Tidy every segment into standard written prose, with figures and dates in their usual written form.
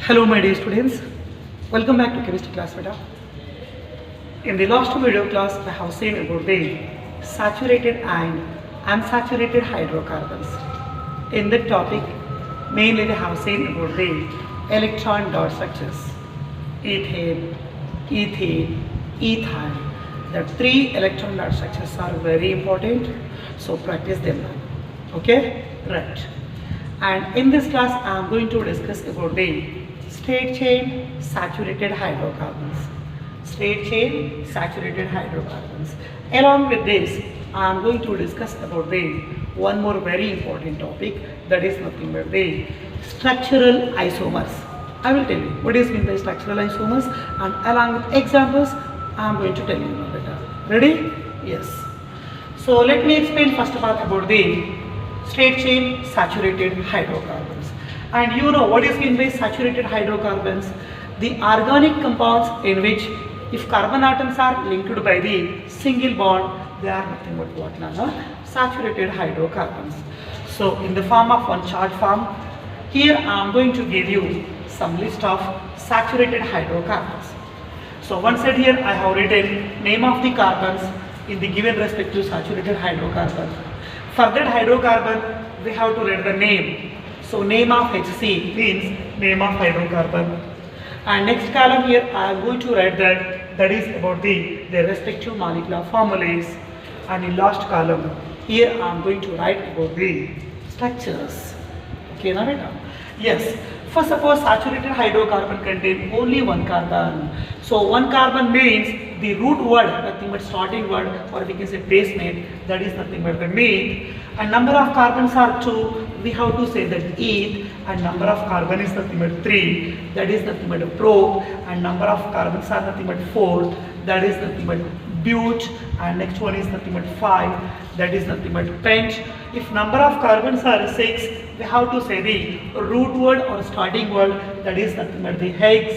Hello my dear students, welcome back to chemistry class beta. In the last video class I have seen about the saturated and unsaturated hydrocarbons. In that topic mainly we have seen about the electron dot structures, ethane, ethene, ethyl. The three electron dot structures are very important, so practice them now. Okay, right. And in this class I am going to discuss about the straight chain saturated hydrocarbons. Straight chain saturated hydrocarbons. Along with this, I am going to discuss about the one more very important topic, that is nothing but the structural isomers. I will tell you what is meant by structural isomers, and along with examples I am going to tell you better. Ready? Yes. So let me explain first of all about the straight chain saturated hydrocarbons. And you know what is meant by saturated hydrocarbons? The organic compounds in which if carbon atoms are linked by the single bond, they are nothing but what now? Saturated hydrocarbons. So in the form of one chart form, here I am going to give you some list of saturated hydrocarbons. So one side here I have written name of the carbons in the given respective saturated hydrocarbon. For that hydrocarbon we have to write the name. So name of HC means name of hydrocarbon. And next column here I am going to write that is about their respective molecular formulas. And in last column here I am going to write about the structures. Okay, now beta? Yes. For suppose saturated hydrocarbon contain only one carbon. So one carbon means the root word, nothing but starting word, or we can say base mate, that is nothing but the mate. And number of carbons are 2, we have to say that eth, and number of carbon is nothing but 3, that is nothing but prop, and number of carbons are nothing but 4, that is nothing but but, and next one is nothing but 5, that is nothing but pent. If number of carbons are 6, we have to say the root word or starting word, that is nothing but the hex.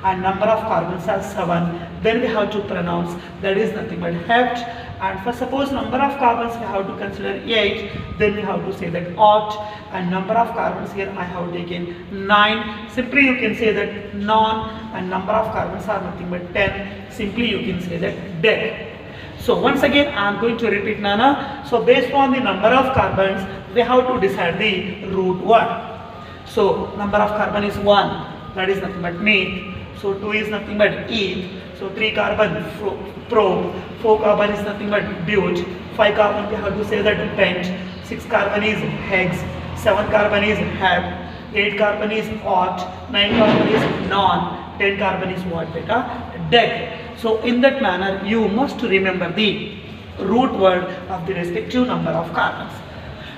And number of carbons are 7, then we have to pronounce, that is nothing but hept. And for suppose number of carbons we have to consider 8, then we have to say that oct. And number of carbons here I have taken 9, simply you can say that non. And number of carbons are nothing but 10, simply you can say that dec. So once again I am going to repeat Nana. So based on the number of carbons we have to decide the root word. So number of carbon is 1, that is nothing but mate. So 2 is nothing but eth. So 3 carbon probe, 4 carbon is nothing but but, 5 carbon we have to say that pent, 6 carbon is hex, 7 carbon is hep, 8 carbon is oct, 9 carbon is non, 10 carbon is what beta? Dec. So in that manner you must remember the root word of the respective number of carbons.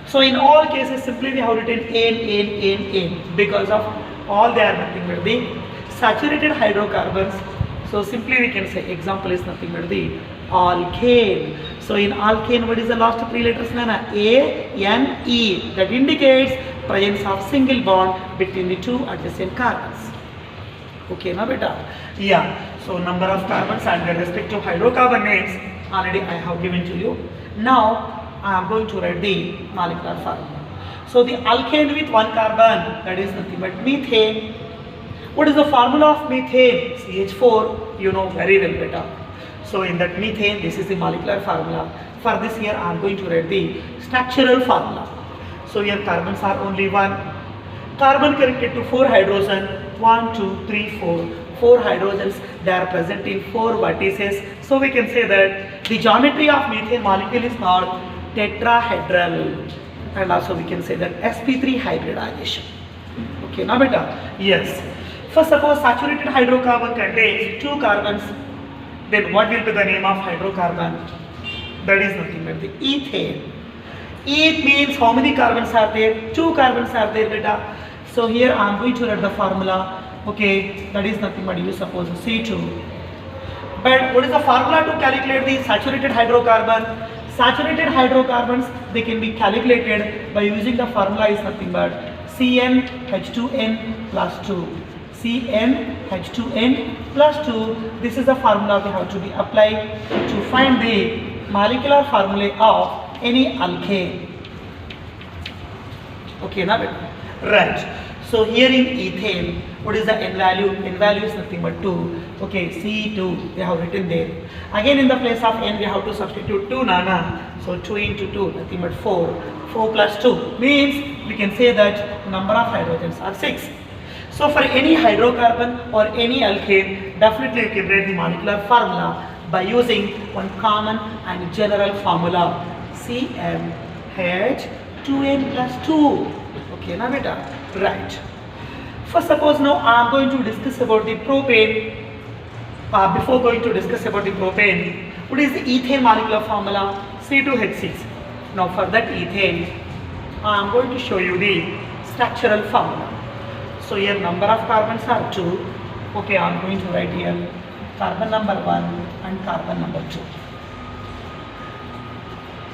So in all cases simply we have written N because of all they are nothing but the saturated hydrocarbons. So simply we can say example is nothing but the alkane. So in alkane what is the last 3 letters Nana? A, N, E. That indicates presence of single bond between the two adjacent carbons. Okay, now beta? Yeah. So number of carbons and their respective hydrocarbon names already I have given to you. Now I am going to write the molecular formula. So the alkane with 1 carbon, that is nothing but methane. What is the formula of methane? CH4, you know very well beta. So in that methane, this is the molecular formula. For this here I am going to write the structural formula. So here carbons are only 1. Carbon connected to 4 hydrogen, 1, 2, 3, 4. 4 hydrogens, they are present in 4 vertices. So we can say that the geometry of methane molecule is called tetrahedral. And also we can say that sp3 hybridization. Okay, now beta? Yes. First suppose saturated hydrocarbon contains 2 carbons, then what will be the name of hydrocarbon? That is nothing but the ethane. Eth means how many carbons are there? 2 carbons are there beta. So here I am going to write the formula. Okay, that is nothing but you suppose C2. But what is the formula to calculate the saturated hydrocarbon? Saturated hydrocarbons, they can be calculated by using the formula is nothing but CnH2n plus 2. CnH2n plus 2. This is the formula we have to be applied to find the molecular formula of any alkane. Okay, now right. So here in ethane, What is the N value? N value is nothing but 2. Okay, C2 we have written there. Again in the place of N we have to substitute 2 nana. So 2 into 2 nothing but 4. 4 plus 2 means we can say that number of hydrogens are 6. So for any hydrocarbon or any alkane, definitely you can write the molecular formula by using one common and general formula, CmH2n plus 2. Okay, now beta, right. First suppose now I am going to discuss about the propane. Before going to discuss about the propane, what is the ethane molecular formula? C2H6. Now for that ethane, I am going to show you the structural formula. So here number of carbons are 2. Okay, I am going to write here carbon number 1 and carbon number 2.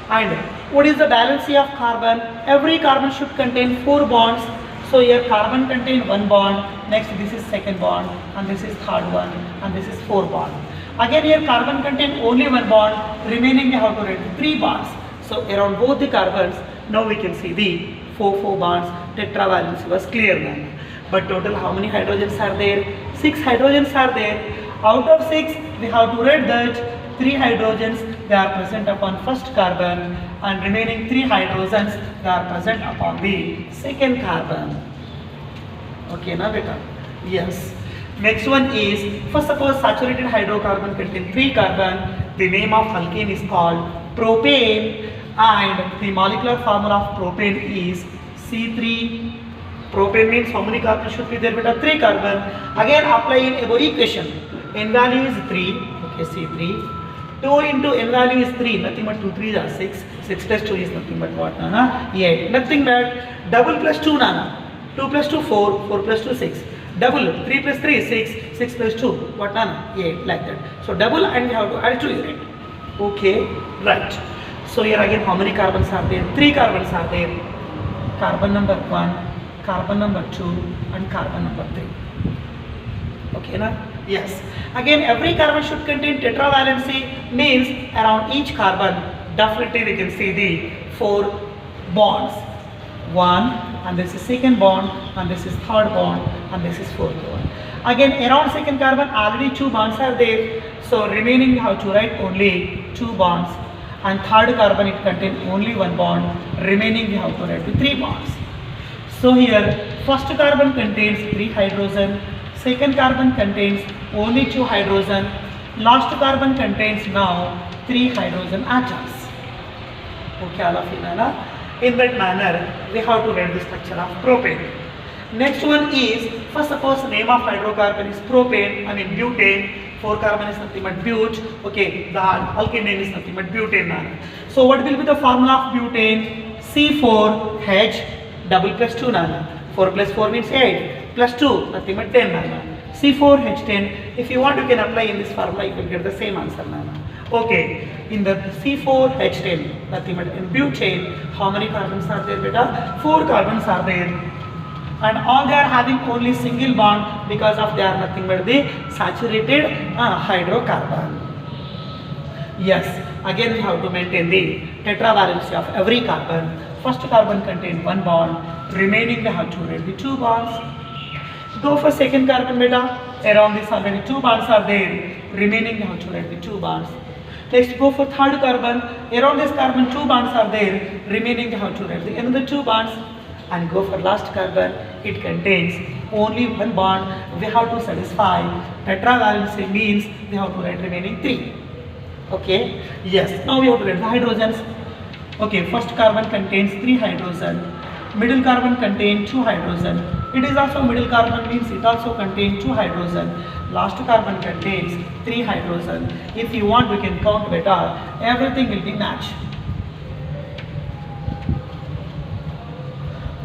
And what is the valency of carbon? Every carbon should contain 4 bonds. So here carbon contain 1 bond, next this is second bond, and this is third one, and this is 4 bond. Again here carbon contain only 1 bond, remaining we have to write 3 bonds. So around both the carbons, now we can see the 4 bonds, tetravalence was clear now. But total how many hydrogens are there? 6 hydrogens are there. Out of 6, we have to write that 3 hydrogens they are present upon first carbon, and remaining 3 hydrogens they are present upon the second carbon. Okay, now beta. Yes. Next one is, first suppose saturated hydrocarbon contain 3 carbon. The name of alkane is called propane, and the molecular formula of propane is C3. Propane means how many carbon should be there? Beta 3 carbon. Again apply in above equation. N value is 3. Okay, C3. 2 into N value is 3. Nothing but 2 3s are 6. 6 plus 2 is nothing but what, Nana? 8. Nothing but double plus 2, Nana. 2 plus 2 4. 4 plus 2 6. Double 3 plus 3 is 6. 6 plus 2 what, Nana? 8. Like that. So double and we have to add 2 unit. Okay, right. So here again how many carbons are there? 3 carbons are there. Carbon number 1, carbon number 2 and carbon number 3. Okay, na? Yes. Again every carbon should contain tetravalency, means around each carbon definitely we can see the 4 bonds. 1 and this is second bond, and this is third bond, and this is fourth bond. Again around second carbon already 2 bonds are there, so remaining we have to write only 2 bonds, and third carbon it contains only 1 bond, remaining we have to write 3 bonds. So here first carbon contains 3 hydrogen, second carbon contains only 2 hydrogen, last carbon contains now 3 hydrogen atoms. Okay, all of you know. In that manner we have to write the structure of propane. Next one is, first suppose name of hydrocarbon is propane, I mean butane. 4 carbon is nothing but but. Okay, the alkane name is nothing but butane. So what will be the formula of butane? C4H double plus 2 nana. 4 plus 4 means 8 plus 2 nothing but 10 nana. C4H10. If you want you can apply in this formula, you will get the same answer nana. Okay, in the C4H10 nothing but in butane, how many carbons are there beta? 4 carbons are there, and all they are having only single bond because of they are nothing but the saturated hydrocarbon. Yes, again we have to maintain the tetravalency of every carbon. First carbon contains 1 bond, remaining we have to write the 2 bonds. Go for second carbon beta, around this already 2 bonds are there, remaining we have to write the 2 bonds. Next go for third carbon, around this carbon 2 bonds are there, remaining we have to write the another 2 bonds. And go for last carbon, it contains only 1 bond, we have to satisfy tetravalency, means we have to write remaining 3. Okay, yes, now we have to write the hydrogens. Okay, first carbon contains 3 hydrogen, middle carbon contains 2 hydrogen, it is also middle carbon, means it also contains 2 hydrogen, last carbon contains 3 hydrogen. If you want we can count beta, everything will be matched.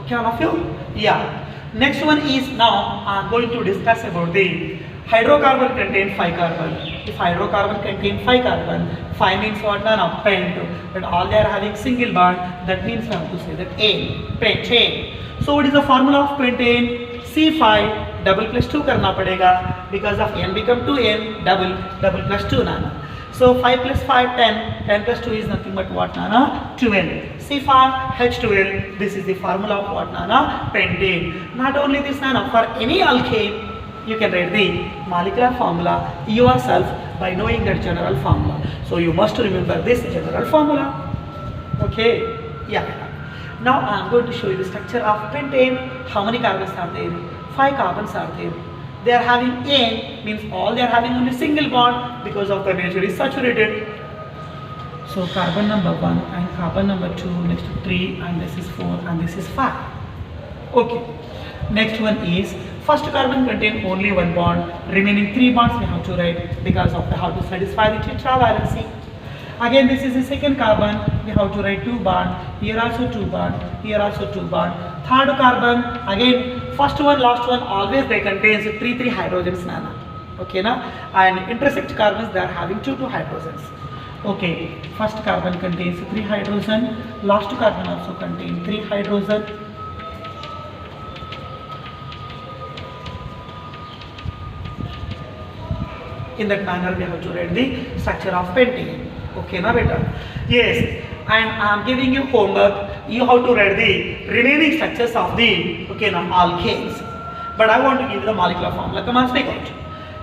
Okay, all of you? Yeah. Next one is, now I am going to discuss about the hydrocarbon contain 5 carbon. If hydrocarbon contain 5 carbon, 5 means what? None of pent, but all they are having single bond, that means we have to say that A, pentane. So what is the formula of pentane? C5 double plus 2 karna padega, because of N become 2N, double plus 2 nana. So 5 plus 5 10, 10 plus 2 is nothing but what nana? 12. C5H12, this is the formula of what nana? Pentane. Not only this nana, for any alkane you can write the molecular formula yourself by knowing that general formula. So you must remember this general formula. Okay, yeah. Now I am going to show you the structure of pentane. How many carbons are there? 5 carbons are there. They are having N, means all they are having only single bond because of the nature is saturated. So carbon number 1 and carbon number 2, next to 3, and this is 4 and this is 5. Okay. Next one is first carbon contain only one bond, remaining 3 bonds we have to write because of the how to satisfy the tetravalency. Again this is the second carbon, we have to write 2 bond, here also 2 bond, here also 2 bond. Third carbon, again first one, last one, always they contains 3 hydrogens nana. Okay na? And intersect carbons they are having 2 hydrogens. Okay, first carbon contains 3 hydrogen, last carbon also contains 3 hydrogen. In that manner we have to write the structure of pentane. Okay na beta? Yes, and I am giving you homework. You have to write the remaining structures of the alkanes. But I want to give you the molecular formula. Come on, speak out.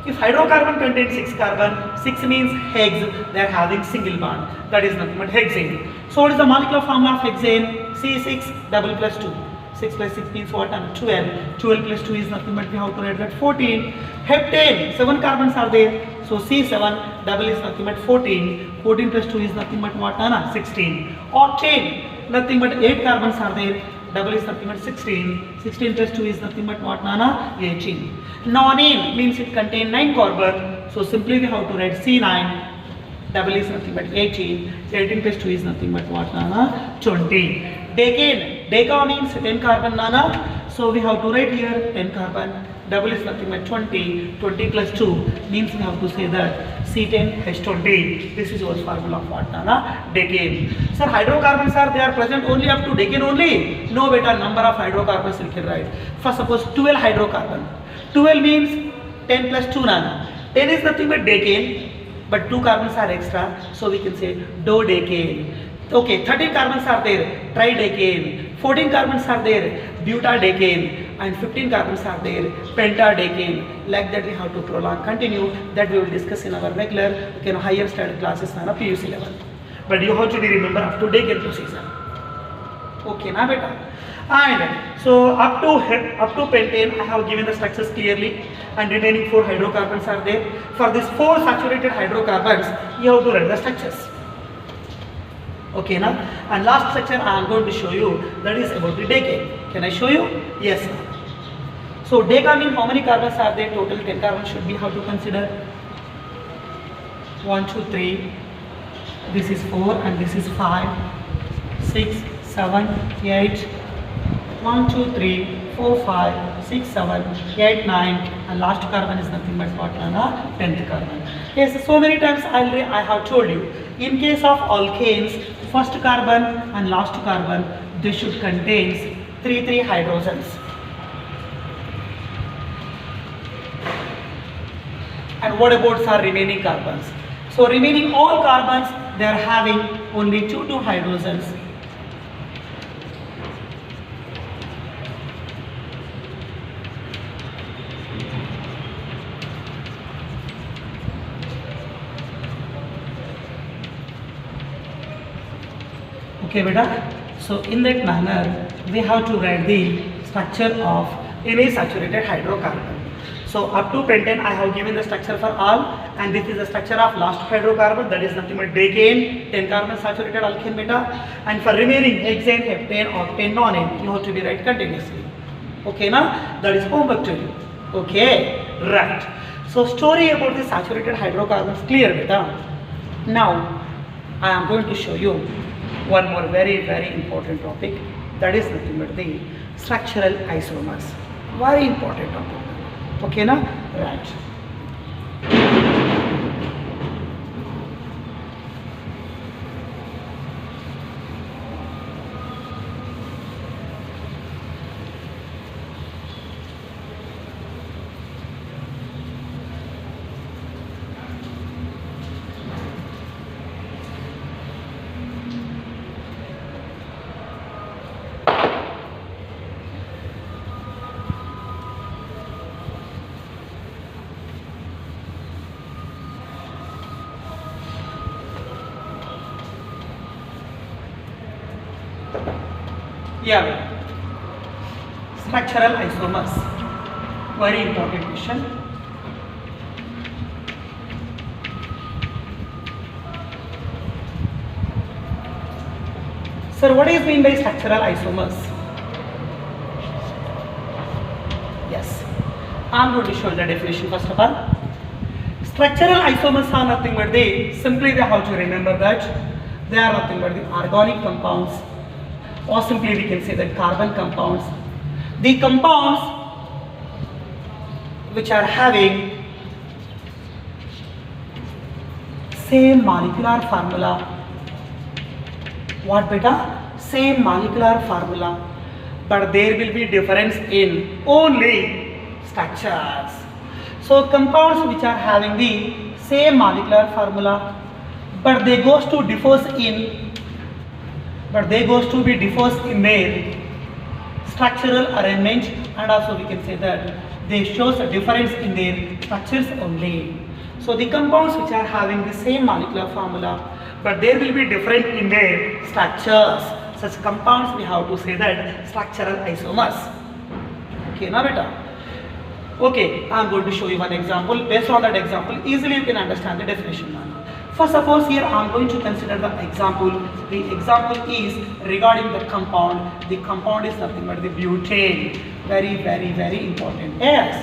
If hydrocarbon contains 6 carbon, 6 means hex, they are having single bond. That is nothing but hexane. So what is the molecular formula of hexane? C6 double plus 2. 6 plus 6 means what? 12. 12 plus 2 is nothing but we have to write that 14. Heptane, 7 carbons are there. So C7 double is nothing but 14. 14 plus 2 is nothing but what? 16. Octane, nothing but 8 carbons are there. Double is nothing but 16. 16 plus 2 is nothing but what? 18. Nonane means it contains 9 carbon. So simply we have to write C9. Double is nothing but 18. 18 plus 2 is nothing but what? 20. Decane. Deca means 10 carbon nana. So we have to write here 10 carbon. Double is nothing but 20. 20 plus 2 means we have to say that C10H20. This is our formula of what? Nana? Decane. Sir, hydrocarbons are they are present only up to decane only? No beta, number of hydrocarbons we can write. First suppose 12 hydrocarbon. 12 means 10 plus 2 nana. 10 is nothing but decane. But 2 carbons are extra. So we can say dodecane. Okay, 13 carbons are there, tridecane. 14 carbons are there, butadecane. And 15 carbons are there, pentadecane. Like that we have to prolong, continue. That we will discuss in our regular higher standard classes on a PUC level. But you have to remember up to decane procedure. Okay, na beta. And so up to pentane, I have given the structures clearly, and remaining 4 hydrocarbons are there. For these 4 saturated hydrocarbons, you have to write the structures. Okay, now, and last structure I am going to show you, that is about the decane. Can I show you? Yes. So deca means how many carbons are there? Total 10 carbons should be. How to consider? 1, 2, 3. This is 4 and this is 5, 6, 7, 8. 1, 2, 3, 4, 5, 6, 7, 8, 9, and last carbon is nothing but what? 10th carbon. Yes, so many times I have told you. In case of alkanes, first carbon and last carbon, they should contain 3 hydrogens. And what about our remaining carbons? So remaining all carbons, they are having only 2 hydrogens. Okay beta, so in that manner we have to write the structure of any saturated hydrocarbon. So up to pentane I have given the structure for all, and this is the structure of last hydrocarbon, that is nothing but decane, 10 carbon saturated alkane beta, and for remaining hexane, heptane, octane, nonane, you have to be write continuously. Okay na, that is homework to you. Okay, right. So story about the saturated hydrocarbons clear beta. Now I am going to show you one more very important topic, that is nothing but the structural isomers. Very important topic. Okay na? Right. Yeah, structural isomers. Very important question. Sir, what is mean by structural isomers? Yes, I'm going to show the definition first of all. Structural isomers are nothing but simply they have to remember that they are nothing but the organic compounds, or simply we can say that carbon compounds. The compounds which are having same molecular formula. What beta? Same molecular formula, but there will be difference in only structures. So compounds which are having the same molecular formula, but they goes to be differs in their structural arrangement, and also we can say that they shows a difference in their structures only. So the compounds which are having the same molecular formula, but there will be different in their structures. Such compounds we have to say that structural isomers. Okay, now beta. Okay, I am going to show you one example. Based on that example, easily you can understand the definition now. For suppose here I am going to consider the example. The example is regarding the compound. The compound is nothing but the butane. Very important. Yes.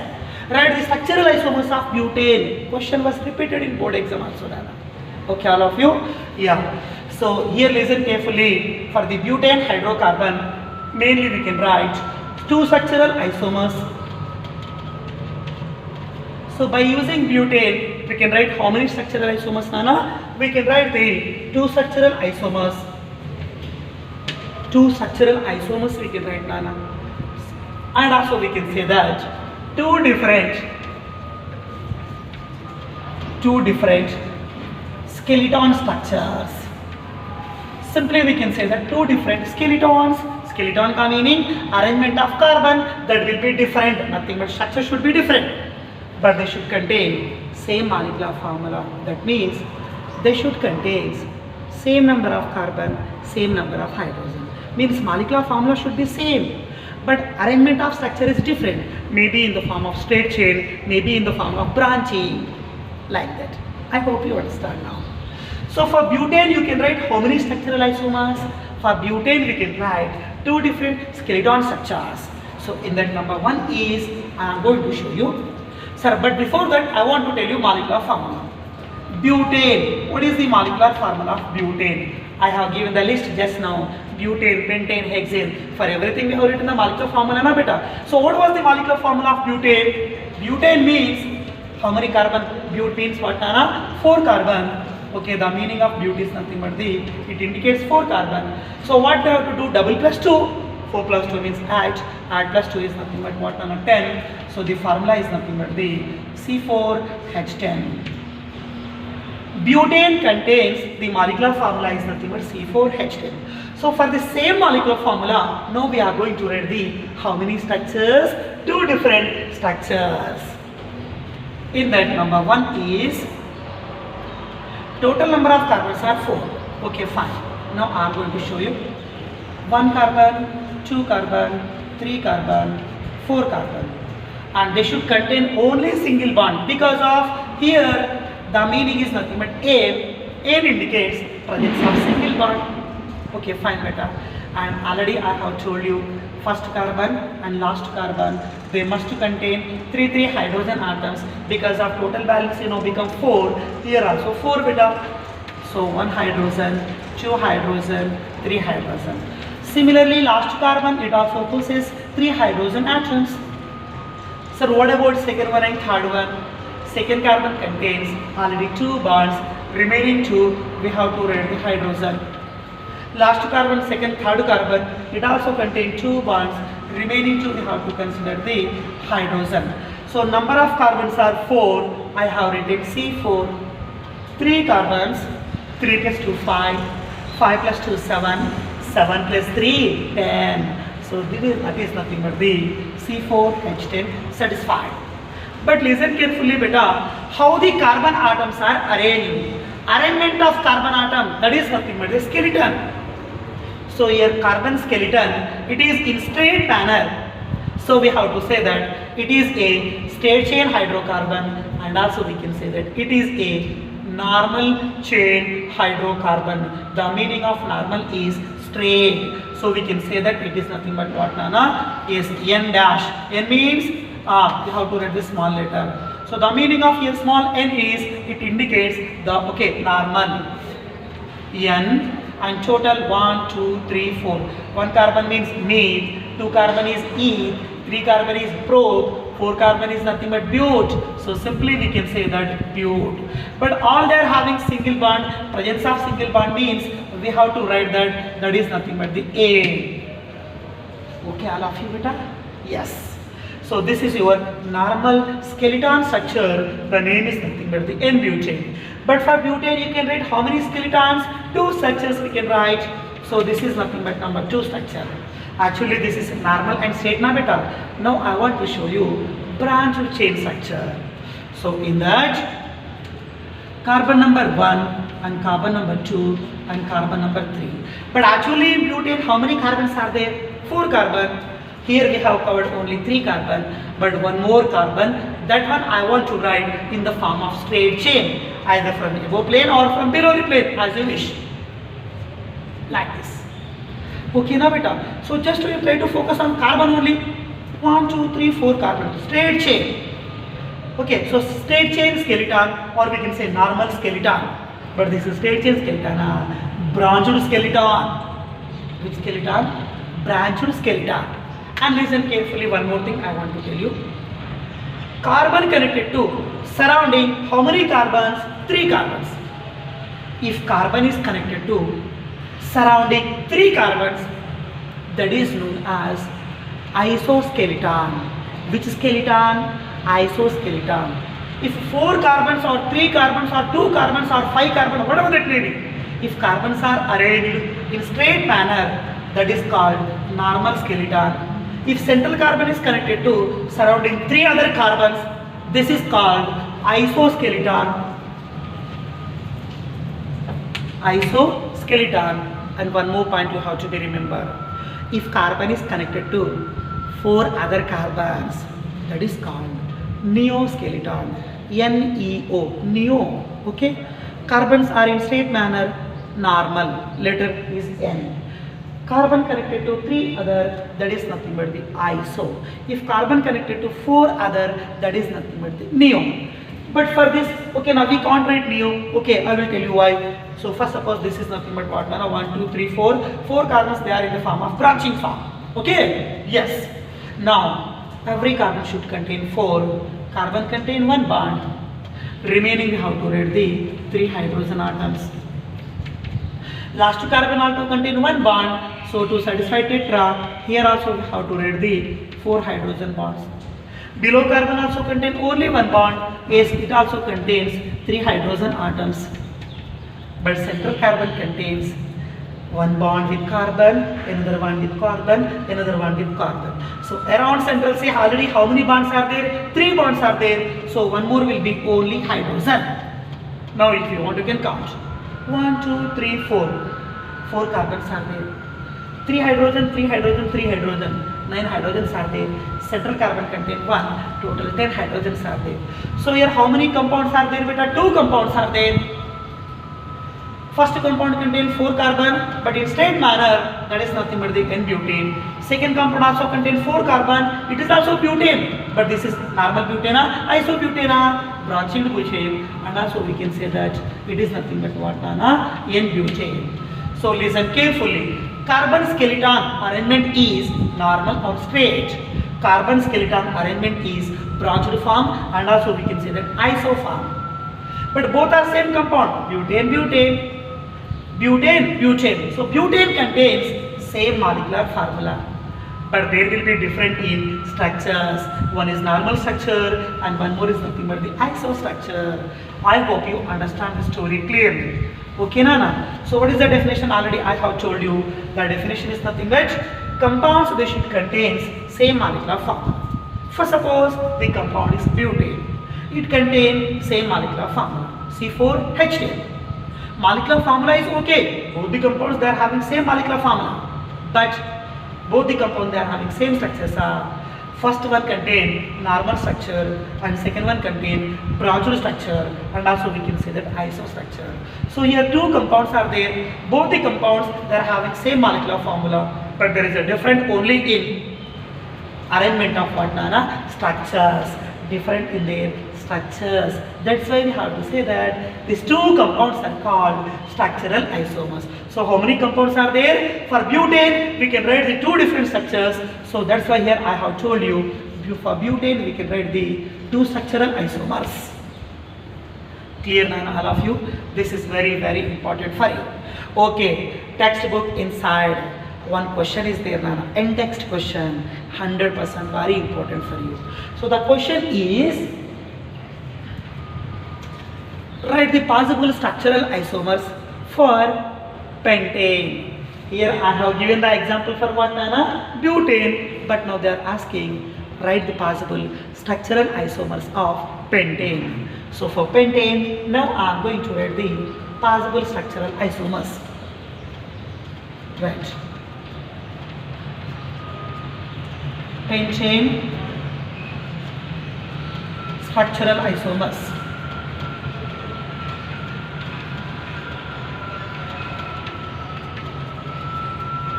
Right, the structural isomers of butane. Question was repeated in board exam also. Okay, all of you? Yeah. So here listen carefully. For the butane hydrocarbon, mainly we can write two structural isomers. So by using butane, we can write how many structural isomers, Nana? We can write the two structural isomers. Two structural isomers we can write, Nana. And also we can say that two different skeleton structures. Simply we can say that two different skeletons. Skeleton ka meaning arrangement of carbon, that will be different. Nothing but structure should be different, but they should contain same molecular formula. That means they should contain same number of carbon, same number of hydrogen. Means molecular formula should be same, but arrangement of structure is different. Maybe in the form of straight chain, maybe in the form of branching, like that. I hope you understand now. So for butane you can write how many structural isomers? For butane we can write two different skeleton structures. So in that number one is, I am going to show you. Sir, but before that I want to tell you molecular formula. Butane, what is the molecular formula of butane? I have given the list just now. Butane, pentane, hexane. For everything we have written the molecular formula, na beta. So what was the molecular formula of butane? Butane means how many carbon? Bute means what, Nana? 4 carbon. Okay, the meaning of bute is nothing but it indicates 4 carbon. So what they have to do? Double plus 2. 4 plus 2 means add plus 2 is nothing but what, Nana? 10. So the formula is nothing but the C4H10. Butane contains, the molecular formula is nothing but C4H10. So for the same molecular formula, now we are going to read the how many structures? Two different structures. In that number one is total number of carbons are 4. Okay, fine. Now I am going to show you 1 carbon, 2 carbon, 3 carbon, 4 carbon, and they should contain only single bond, because of here the meaning is nothing but N indicates presence of single bond. Okay, fine, beta. And already I have told you first carbon and last carbon, they must contain 3 hydrogen atoms, because of total balance become 4. Here also 4 beta. So 1 hydrogen, 2 hydrogen, 3 hydrogen. Similarly, last carbon, it also possesses 3 hydrogen atoms. So what about second one and third one? Second carbon contains already 2 bonds, remaining 2 we have to write the hydrogen. Last carbon, second, third carbon, it also contains 2 bonds, remaining 2 we have to consider the hydrogen. So number of carbons are 4, I have written C4, 3 carbons, 3 plus 2 5, 5 plus 2 7, 7 plus 3 10. So that is nothing but the C4H10 satisfied. But listen carefully, beta, how the carbon atoms are arranged. Arrangement of carbon atom, that is nothing but the skeleton. So So here carbon skeleton, it is in straight manner. So we have to say that it is a straight chain hydrocarbon, and also we can say that it is a normal chain hydrocarbon. The meaning of normal is straight. So we can say that it is nothing but what, Nana? Is N dash. N means you have to write this small letter. So the meaning of here small n is it indicates the normal. N and total 1, 2, 3, 4. 1 carbon means meet, 2 carbon is eth, 3 carbon is prop, 4 carbon is nothing but but. So simply we can say that but. But all they are having single bond. Presence of single bond means we have to write that is nothing but the A. Okay, all of you beta? Yes. So this is your normal skeleton structure. The name is nothing but the N-butane. But for butane you can write how many skeletons? 2 structures we can write. So this is nothing but number 2 structure. Actually this is normal and straight na beta. Now I want to show you branched chain structure. So in that carbon number 1 and carbon number 2 and carbon number 3. But actually in butane how many carbons are there? 4 carbon. Here we have covered only 3 carbon, but 1 more carbon. That one I want to write in the form of straight chain, either from above plane or from below the plane, as you wish. Like this. Okay now beta. So just we try to focus on carbon only. 1, 2, 3, 4 carbon. Straight chain. Okay, so straight chain skeleton, or we can say normal skeleton. But this is straight chain skeleton. Branched skeleton. Which skeleton? Branched skeleton. And listen carefully, one more thing I want to tell you. Carbon connected to surrounding how many carbons? 3 carbons. If carbon is connected to surrounding 3 carbons, that is known as isoskeleton. Which skeleton? Isoskeleton. If 4 carbons or 3 carbons or 2 carbons or 5 carbons, whatever that may be, if carbons are arranged in straight manner, that is called normal skeleton. If central carbon is connected to surrounding 3 other carbons, this is called isoskeleton. Isoskeleton. And one more point you have to be remember. If carbon is connected to 4 other carbons, that is called neoskeleton. N-E-O. Neo. Okay. Carbons are in straight manner, normal. Letter is N. Carbon connected to 3 other, that is nothing but the iso. If carbon connected to 4 other, that is nothing but the neo. But for this, okay, now we can't write neo. Okay, I will tell you why. So first suppose this is nothing but what? 1, 2, 3, 4. 4 carbons, they are in the form of branching form. Okay? Yes. Now, every carbon should contain 4. Carbon contain 1 bond. Remaining we have to write the 3 hydrogen atoms. Last 2 carbon also contain 1 bond. So to satisfy tetra, here also we have to write the 4 hydrogen bonds. Below carbon also contain only 1 bond, as it also contains 3 hydrogen atoms. But central carbon contains 1 bond with carbon, another one with carbon, another one with carbon. So around central, say already how many bonds are there? 3 bonds are there. So 1 more will be only hydrogen. Now if you want, you can count. 1, 2, 3, 4. 4 carbons are there. 3 hydrogen, 3 hydrogen, 3 hydrogen. 9 hydrogens are there. Central carbon contain 1. Total 10 hydrogens are there. So here how many compounds are there? Beta 2 compounds are there. First compound contains 4 carbon, but in straight manner, that is nothing but the N-butane. Second compound also contains 4 carbon. It is also butane, but this is normal butane, isobutane, branching butane, and also we can say that it is nothing but what? N-butane. So listen carefully. Carbon skeleton arrangement is normal or straight. Carbon skeleton arrangement is branched form, and also we can say that iso form. But both are same compound, butane, butane, butane, butane. So butane contains same molecular formula, but there will be different in structures. One is normal structure and one more is nothing but the iso structure. I hope you understand the story clearly. Okay, Nana? So what is the definition? Already I have told you. The definition is nothing but compounds, they should contain same molecular formula. For suppose the compound is butane. It contains same molecular formula, C4H10. Molecular formula is okay. Both the compounds, they are having same molecular formula. but both the compounds they are having same structures. First one contain normal structure and second one contain branched structure, and also we can say that isostructure. So here two compounds are there. Both the compounds they are having same molecular formula, but there is a difference only in arrangement of what Nana structures, different in their structures. That's why we have to say that these two compounds are called structural isomers. So how many compounds are there? For butane we can write the two different structures. So that's why here I have told you for butane we can write the two structural isomers. Clear Nana, all of you? This is very important for you. Okay, textbook inside. One question is there, Nana. In-text question, 100% very important for you. So the question is, write the possible structural isomers for pentane. Here I have given the example for what, Nana? Butane. But now they are asking, write the possible structural isomers of pentane. So for pentane, now I am going to write the possible structural isomers. Right. Pentane structural isomers.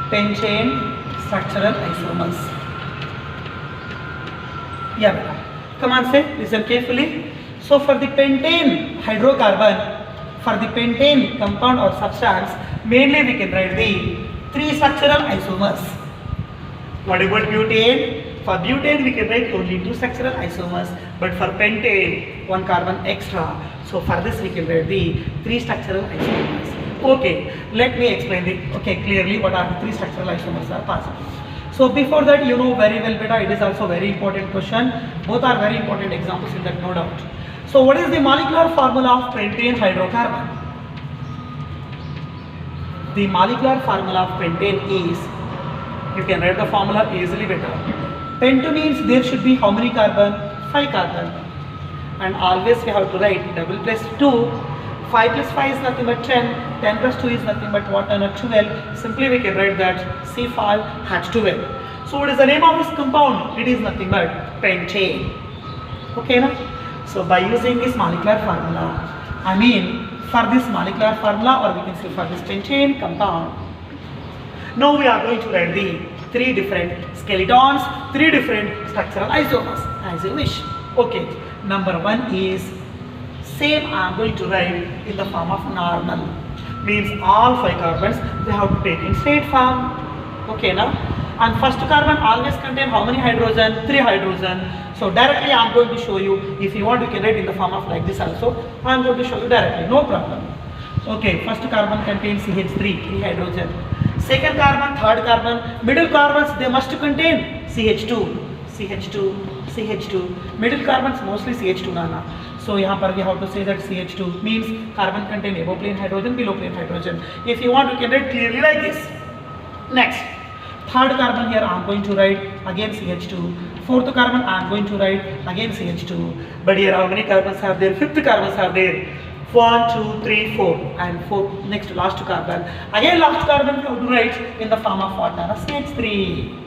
Pentane structural isomers. Yeah, come on, say, listen carefully. So for the pentane hydrocarbon, for the pentane compound or substance, mainly we can write the three structural isomers. What about butane? For butane we can write only two structural isomers, but for pentane one carbon extra. So for this we can write the three structural isomers. Okay, let me explain clearly what are the three structural isomers are possible. So before that, you know very well beta, it is also very important question. Both are very important examples in that, no doubt. So what is the molecular formula of pentane hydrocarbon? The molecular formula of pentane is, you can write the formula easily better. Pento means there should be how many carbon? 5 carbon. And always we have to write double plus 2. 5 plus 5 is nothing but 10. 10 plus 2 is nothing but what? 12. Simply we can write that C5H12. So what is the name of this compound? It is nothing but pentane. Okay, na? So by using this molecular formula, I mean for this molecular formula, or we can say for this pentane compound, now we are going to write the three different skeletons, three different structural isomers as you wish. Okay, number one is same I am going to write in the form of normal. Means all 5 carbons they have to take in straight form. Okay, now and first carbon always contain how many hydrogen? 3 hydrogen. So directly I am going to show you. If you want you can write in the form of like this also. I am going to show you directly, no problem. Okay, first carbon contains CH3, 3 hydrogen. Second carbon, third carbon, middle carbons they must contain CH2, CH2, CH2. Middle carbons mostly CH2 Nana. So here we have to say that CH2 means carbon contain above plane hydrogen, below plane hydrogen. If you want you can write clearly like this. Next, third carbon here I am going to write again CH2. Fourth carbon I am going to write again CH2. But here how many carbons are there? 5th carbons are there. 1, 2, 3, 4 and 4 next last carbon. Again last carbon you have to write in the form of what? CH3.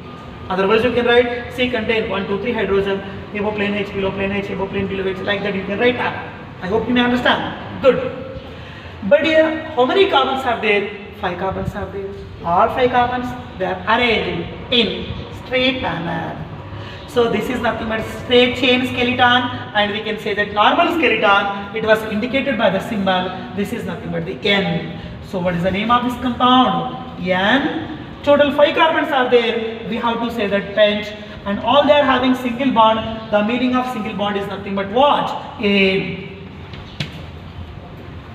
Otherwise you can write C contain 1, 2, 3 hydrogen, above plane H, below plane H, above plane below H, like that you can write that. I hope you may understand. Good. But here how many carbons are there? 5 carbons are there. All 5 carbons they are arranged in straight manner. So this is nothing but straight chain skeleton, and we can say that normal skeleton, it was indicated by the symbol. This is nothing but the N. So what is the name of this compound? N. Total 5 carbons are there. We have to say that pent, and all they are having single bond. The meaning of single bond is nothing but what? A.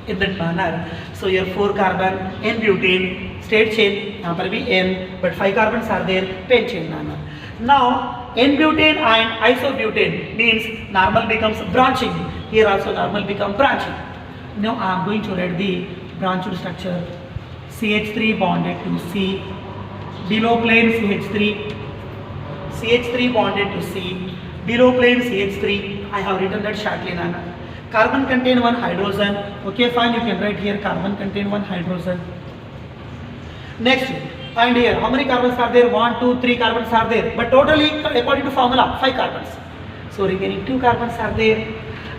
In that manner. So here 4 carbon N butane, straight chain, यहाँ पर भी N, but 5 carbons are there, pent chain manner. Now N-butane and isobutane means normal becomes branching. Here also normal become branching. Now I am going to write the branched structure. CH3 bonded to C, below plane CH3, CH3 bonded to C, below plane CH3. I have written that shortly, Nana. Carbon contain 1 hydrogen. Okay, fine. You can write here carbon contain 1 hydrogen. Next, And here, how many carbons are there? 1, 2, 3 carbons are there. But totally, according to formula, 5 carbons. So remaining 2 carbons are there.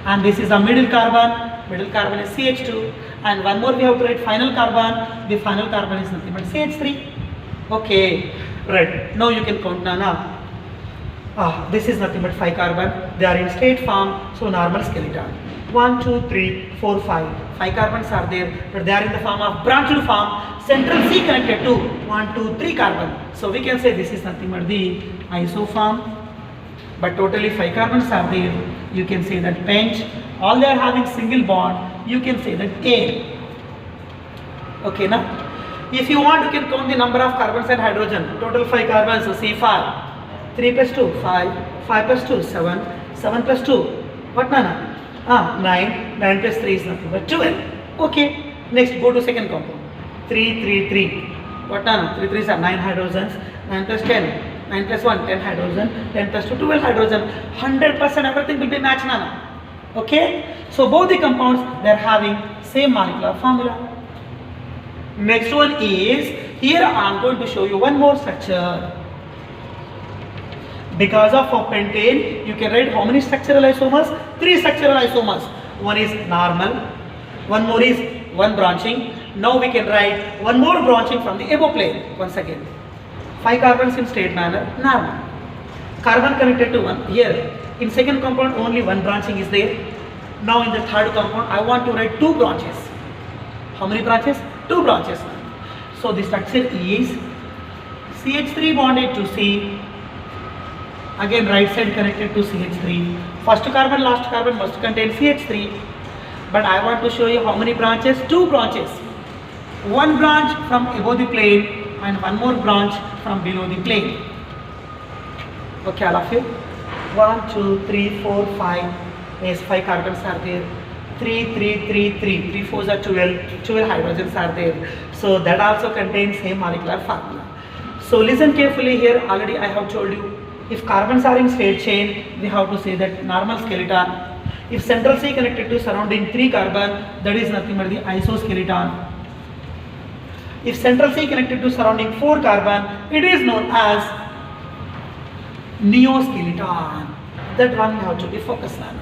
And this is the middle carbon. Middle carbon is CH2. And one more we have to write final carbon. The final carbon is nothing but CH3. Okay. Right. Now you can count Nana. This is nothing but 5 carbon. They are in straight form. So normal skeleton. 1, 2, 3, 4, 5. 5 carbons are there, but they are in the form of branched form. Central C connected to 1, 2, 3 carbon. So we can say this is nothing but the isoform. But totally 5 carbons are there. You can say that pent. All they are having single bond. You can say that A. Okay, now if you want, you can count the number of carbons and hydrogen. Total 5 carbons. So C5. 3 plus 2, 5. 5 plus 2, 7. 7 plus 2. What, Nana? 9. 9 plus 3 is nothing but 12. Okay. Next, go to second compound. 3, 3, 3. What, Nana? 3 3s are 9 hydrogens. 9 plus 10. 9 plus 1, 10 hydrogen. 10 plus 2, 12 hydrogen. 100% everything will be matched, Nana. Okay. So both the compounds, they are having same molecular formula. Next one is, here I am going to show you one more structure. Because of pentane, you can write how many structural isomers? 3 structural isomers. One is normal, one more is one branching. Now we can write one more branching from the above plane. Once again, 5 carbons in straight manner, normal. Carbon connected to one. Here, in second compound, only one branching is there. Now in the third compound, I want to write 2 branches. How many branches? 2 branches. So the structure is CH3 bonded to C. Again, right side connected to CH3. First carbon, last carbon must contain CH3. But I want to show you how many branches? 2 branches. One branch from above the plane and one more branch from below the plane. Okay, all of you? 1, 2, 3, 4, 5. Yes, 5 carbons are there. 3, 3, 3, 3. 3 4s are 12. 12 hydrogens are there. So that also contains same molecular formula. So listen carefully here. Already I have told you. If carbons are in straight chain, we have to say that normal skeleton. If central C connected to surrounding 3 carbon, that is nothing but the isoskeleton. If central C connected to surrounding 4 carbon, it is known as neoskeleton. That one we have to be focused on.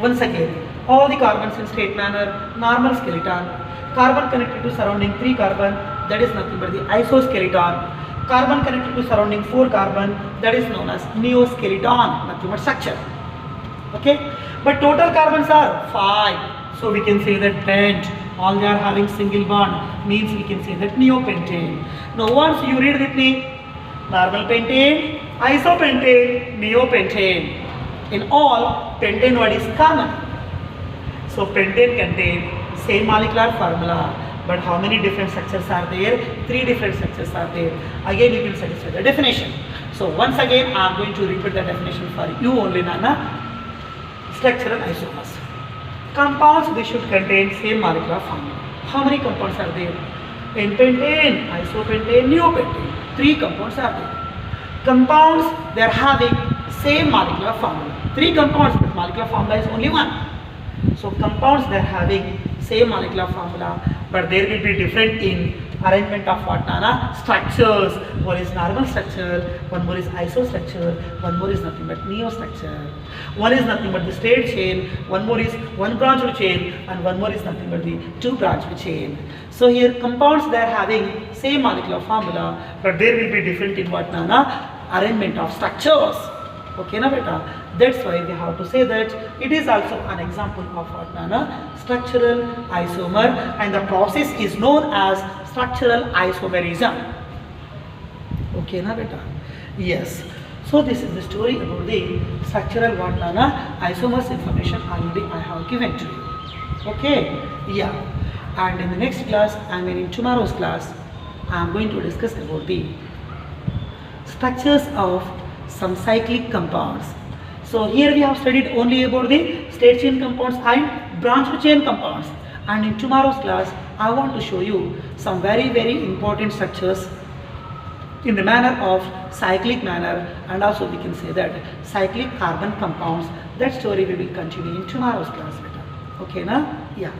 Once again, all the carbons in straight manner, normal skeleton. Carbon connected to surrounding 3 carbon, that is nothing but the isoskeleton. Carbon connected to surrounding 4 carbon, that is known as neoskeleton, nothing but structure. Okay, but total carbons are 5. So we can say that pent, all they are having single bond, means we can say that neopentane. Now once you read with me, normal pentane, isopentane, neopentane. In all, pentane word is common. So pentane contains same molecular formula. But how many different structures are there? 3 different structures are there. Again, you will satisfy the definition. So once again, I am going to repeat the definition for you only, Nana. Structural isomers. Compounds, they should contain same molecular formula. How many compounds are there? Pentane, isopentane, neopentane. 3 compounds are there. Compounds, they are having same molecular formula. 3 compounds, but molecular formula is only 1. So compounds, they are having same molecular formula, but there will be different in arrangement of what, Nana? Structures. One is normal structure, one more is isostructure, one more is nothing but neostructure. One is nothing but the straight chain, one more is one branched chain, and one more is nothing but the 2 branched chain. So here compounds, they are having same molecular formula, but there will be different in what, Nana? Arrangement of structures. Okay, na beta? That's why we have to say that it is also an example of what, Nana? Structural isomer, and the process is known as structural isomerism. Okay, na beta? Yes. So this is the story about the structural what, Nana? Isomers information already I have given to you. Okay? Yeah. And in the next class, I mean in tomorrow's class, I am going to discuss about the structures of some cyclic compounds. So here we have studied only about the straight chain compounds and branched chain compounds. And in tomorrow's class, I want to show you some very important structures in the manner of cyclic manner, and also we can say that cyclic carbon compounds. That story we will continue in tomorrow's class. Okay, na? Yeah.